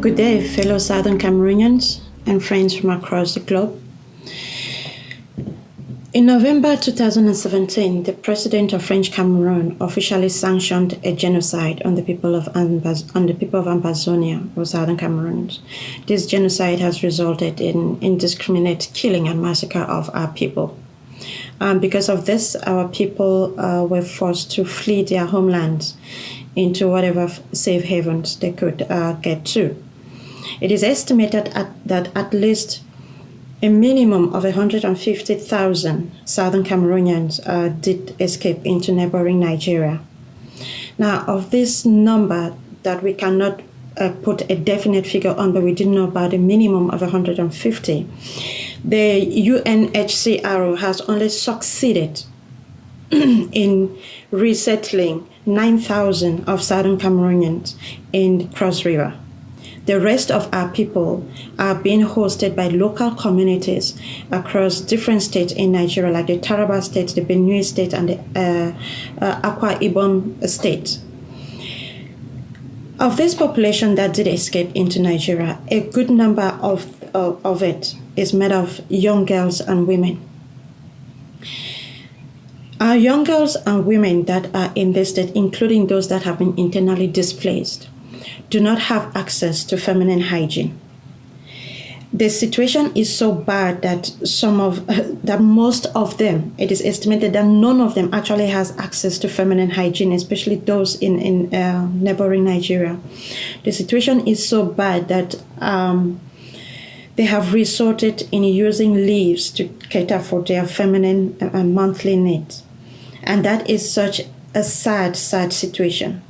Good day, fellow Southern Cameroonians and friends from across the globe. In November 2017, the president of French Cameroon officially sanctioned a genocide on the people of Ambazonia, or Southern Cameroons. This genocide has resulted in indiscriminate killing and massacre of our people. Because of this, our people were forced to flee their homelands into whatever safe havens they could get to. It is estimated that at least a minimum of 150,000 Southern Cameroonians did escape into neighboring Nigeria. Now, of this number that we cannot put a definite figure on, but we did know about a minimum of 150, the UNHCR has only succeeded in resettling 9,000 of Southern Cameroonians in Cross River. The rest of our people are being hosted by local communities across different states in Nigeria, like the Taraba State, the Benue State, and the Akwa Ibom State. Of this population that did escape into Nigeria, a good number of it is made of young girls and women. Our young girls and women that are in this state, including those that have been internally displaced, do not have access to feminine hygiene. The situation is so bad that most of them, it is estimated that none of them actually has access to feminine hygiene, especially those in neighboring Nigeria. The situation is so bad that they have resorted in using leaves to cater for their feminine monthly needs. And that is such a sad situation.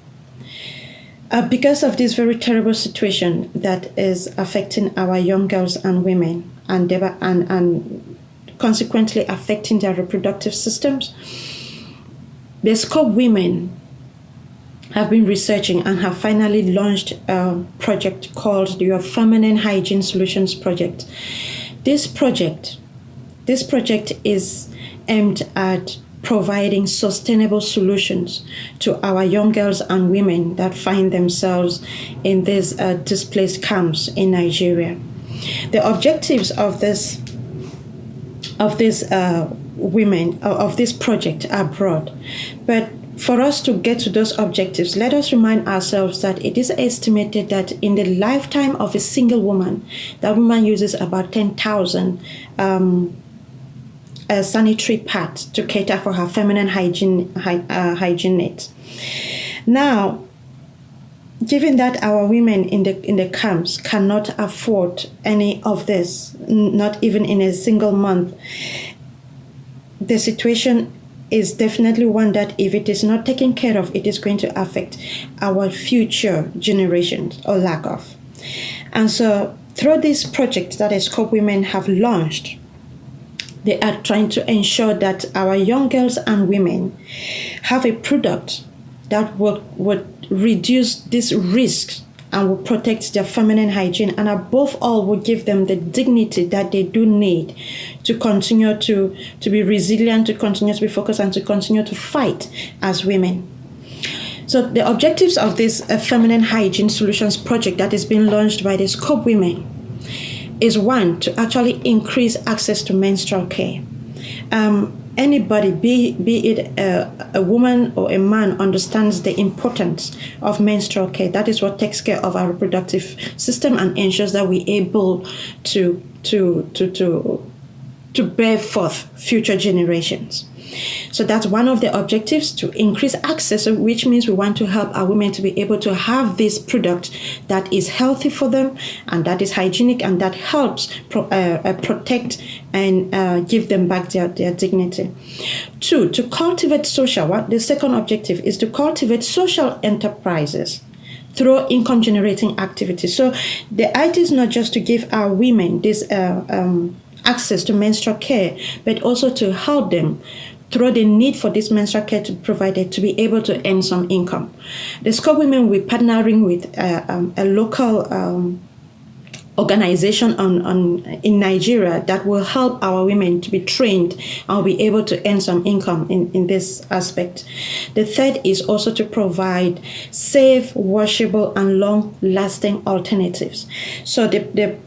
Because of this very terrible situation that is affecting our young girls and women and consequently affecting their reproductive systems, the Scope Women have been researching and have finally launched a project called the Feminine Hygiene Solutions Project. This project is aimed at providing sustainable solutions to our young girls and women that find themselves in these displaced camps in Nigeria. The objectives of this project are broad, but for us to get to those objectives, let us remind ourselves that it is estimated that in the lifetime of a single woman, that woman uses about 10,000 sanitary pads to cater for her feminine hygiene needs. Now, given that our women in the camps cannot afford any of this, not even in a single month, the situation is definitely one that if it is not taken care of, it is going to affect our future generations or lack of. And so through this project that Scope Women have launched, they are trying to ensure that our young girls and women have a product that would reduce this risk and will protect their feminine hygiene, and above all will give them the dignity that they do need to continue to be resilient, to continue to be focused, and to continue to fight as women. So the objectives of this Feminine Hygiene Solutions project that is being launched by the Scope Women is one, to actually increase access to menstrual care. Anybody, be it a woman or a man, understands the importance of menstrual care. That is what takes care of our reproductive system and ensures that we're able to bear forth future generations. So that's one of the objectives, to increase access, which means we want to help our women to be able to have this product that is healthy for them and that is hygienic and that helps protect and give them back their dignity. Two, to cultivate the second objective is to cultivate social enterprises through income-generating activities. So the idea is not just to give our women this access to menstrual care, but also to help them through the need for this menstrual care to be provided, to be able to earn some income. The Scope Women will be partnering with a local organization in Nigeria that will help our women to be trained and be able to earn some income in this aspect. The third is also to provide safe, washable, and long-lasting alternatives. So the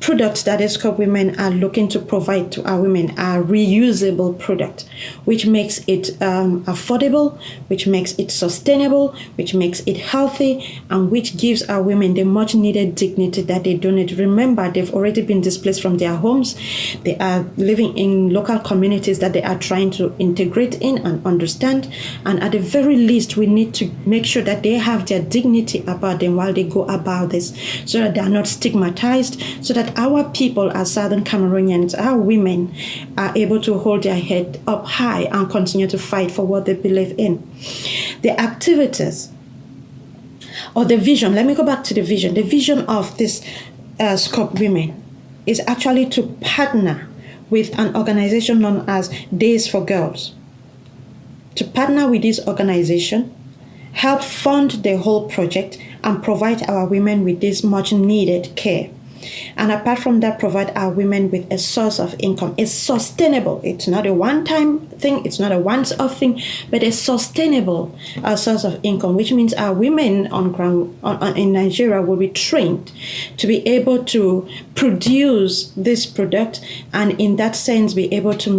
products that ESCOP women are looking to provide to our women are reusable products, which makes it affordable, which makes it sustainable, which makes it healthy, and which gives our women the much needed dignity that they do need. Remember, they've already been displaced from their homes. They are living in local communities that they are trying to integrate in and understand. And at the very least, we need to make sure that they have their dignity about them while they go about this, so that they are not stigmatized, so that our people as Southern Cameroonians, our women, are able to hold their head up high and continue to fight for what they believe in. The activities or the vision, let me go back to the vision. The vision of this SCOP Women is actually to partner with an organization known as Days for Girls. To partner with this organization, help fund the whole project, and provide our women with this much needed care. And apart from that, provide our women with a source of income. It's sustainable. It's not a one-time thing. It's not a once-off thing, but a sustainable source of income, which means our women on ground in Nigeria will be trained to be able to produce this product, and in that sense, be able to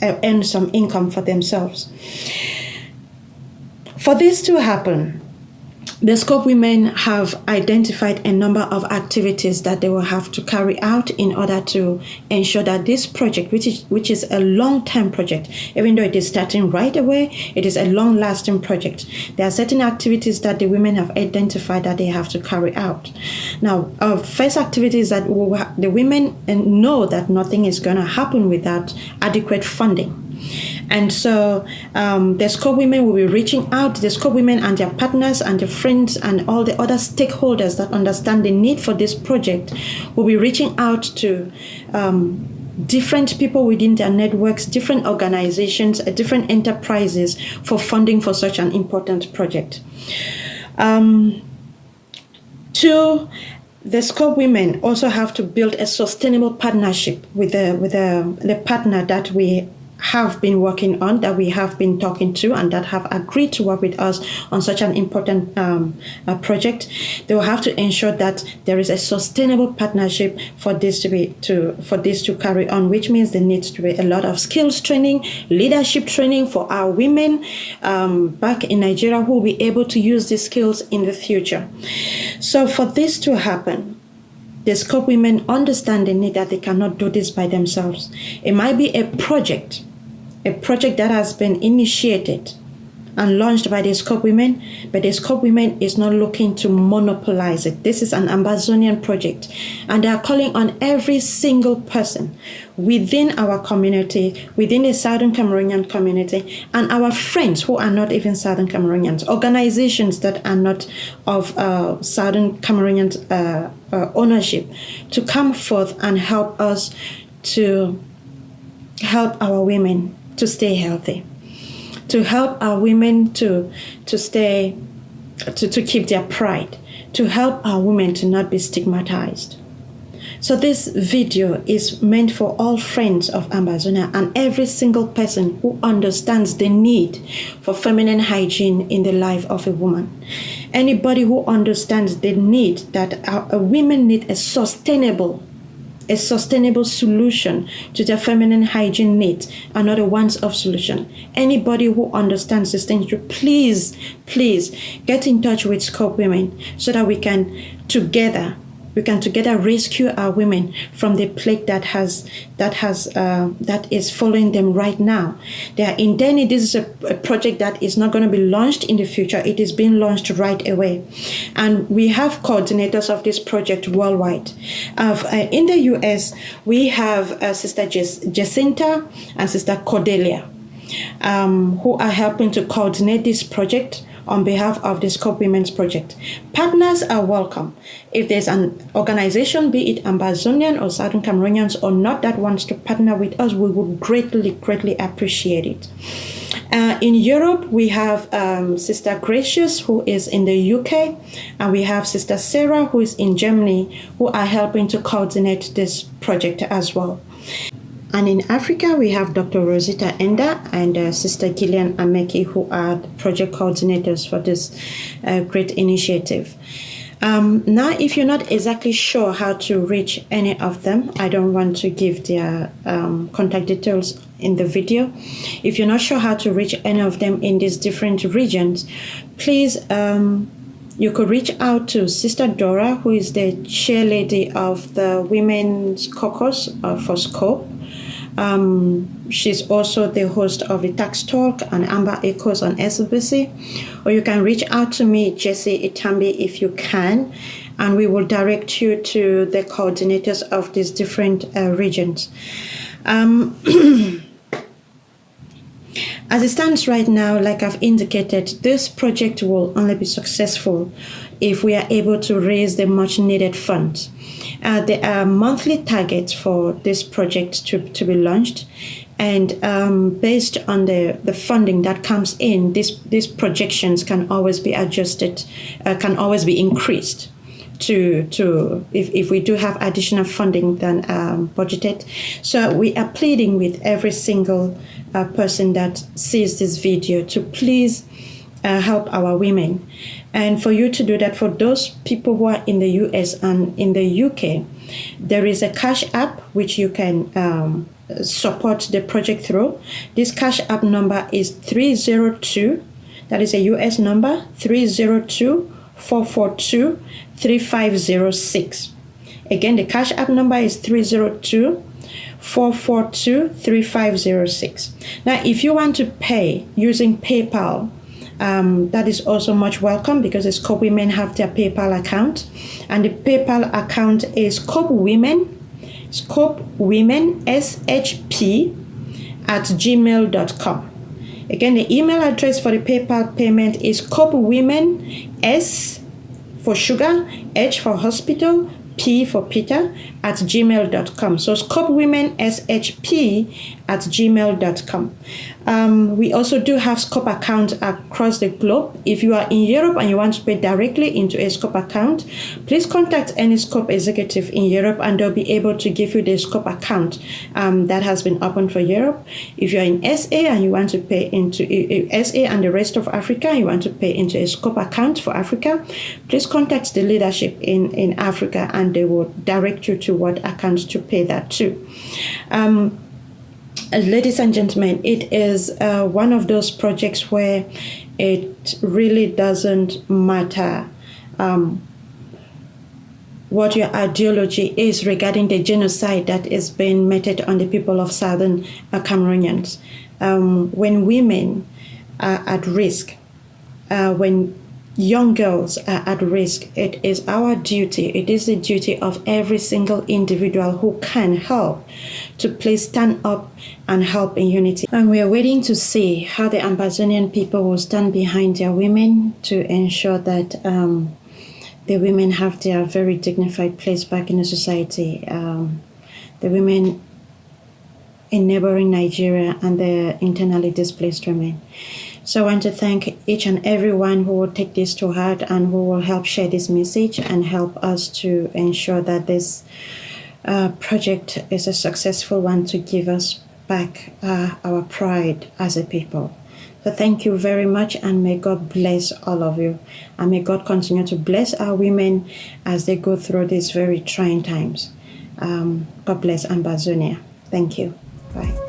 earn some income for themselves. For this to happen, the SCOP women have identified a number of activities that they will have to carry out in order to ensure that this project, which is a long-term project, even though it is starting right away, it is a long-lasting project. There are certain activities that the women have identified that they have to carry out. Now, our first activity is that the women know that nothing is going to happen without adequate funding. And so the SCOP women will be reaching out, the SCOP women and their partners and their friends and all the other stakeholders that understand the need for this project will be reaching out to different people within their networks, different organizations, different enterprises for funding for such an important project. Two, the SCOP women also have to build a sustainable partnership with the partner that we have been working on, that we have been talking to, and that have agreed to work with us on such an important project. They will have to ensure that there is a sustainable partnership for this to carry on, which means there needs to be a lot of skills training, leadership training for our women back in Nigeria who will be able to use these skills in the future. So for this to happen, the SCOP women understand the need that they cannot do this by themselves. It might be a project that has been initiated and launched by the SCOP women, but the SCOP women is not looking to monopolize it. This is an Amazonian project, and they are calling on every single person within our community, within the Southern Cameroonian community, and our friends who are not even Southern Cameroonians, organizations that are not of Southern Cameroonian ownership, to come forth and help us to help our women to stay healthy, to help our women to keep their pride, to help our women to not be stigmatized. So this video is meant for all friends of Amazonia and every single person who understands the need for feminine hygiene in the life of a woman. Anybody who understands the need that our women need a sustainable solution to their feminine hygiene needs and not a once-off solution. Anybody who understands this thing, please get in touch with SCOP Women so that we can together rescue our women from the plague that is following them right now. They are in their need. This is a project that is not going to be launched in the future. It is being launched right away. And we have coordinators of this project worldwide. In the US, we have Sister Jacinta and Sister Cordelia, who are helping to coordinate this project on behalf of the SCOP Women's Project. Partners are welcome. If there's an organization, be it Amazonian or Southern Cameroonians or not, that wants to partner with us, we would greatly appreciate it. In Europe, we have Sister Gracious, who is in the UK, and we have Sister Sarah, who is in Germany, who are helping to coordinate this project as well. And in Africa, we have Dr. Rosita Enda and Sister Gillian Ameki, who are the project coordinators for this great initiative. Now, if you're not exactly sure how to reach any of them, I don't want to give their contact details in the video. If you're not sure how to reach any of them in these different regions, please, you could reach out to Sister Dora, who is the chairlady of the Women's Caucus for Scope. She's also the host of the Tax Talk and Amber Echoes on SBC. Or you can reach out to me, Jessy Itambi, if you can, and we will direct you to the coordinators of these different regions. As it stands right now, like I've indicated, this project will only be successful if we are able to raise the much needed funds. There are monthly targets for this project to be launched, and based on the funding that comes in, these projections can always be adjusted, can always be increased to if we do have additional funding than budgeted. So we are pleading with every single person that sees this video to please help our women. And for you to do that, for those people who are in the US and in the UK, there is a Cash App which you can support the project through. This Cash App number is 302, that is a US number, 302-442-3506. Again, the Cash App number is 302-442-3506. Now, if you want to pay using PayPal, that is also much welcome, because the Scope Women have their PayPal account, and the PayPal account is Scope Women SHP@gmail.com. Again, the email address for the PayPal payment is ScopeWomen, S for sugar, H for hospital, P for Peter, @gmail.com. So ScopeWomenSHP@gmail.com. We also do have Scope accounts across the globe. If you are in Europe and you want to pay directly into a Scope account, please contact any Scope executive in Europe and they'll be able to give you the Scope account that has been opened for Europe. If you're in SA and you want to pay into SA and the rest of Africa, you want to pay into a Scope account for Africa, please contact the leadership in Africa and they will direct you to what account to pay that to. Ladies and gentlemen, it is one of those projects where it really doesn't matter what your ideology is regarding the genocide that is being meted on the people of Southern Cameroonians. When women are at risk, when young girls are at risk, it is our duty, it is the duty of every single individual who can help to please stand up and help in unity. And we are waiting to see how the Ambazonian people will stand behind their women to ensure that the women have their very dignified place back in the society. The women in neighboring Nigeria and the internally displaced women. So I want to thank each and everyone who will take this to heart and who will help share this message and help us to ensure that this project is a successful one to give us back our pride as a people. So thank you very much, and may God bless all of you. And may God continue to bless our women as they go through these very trying times. God bless Ambazonia. Thank you. Bye.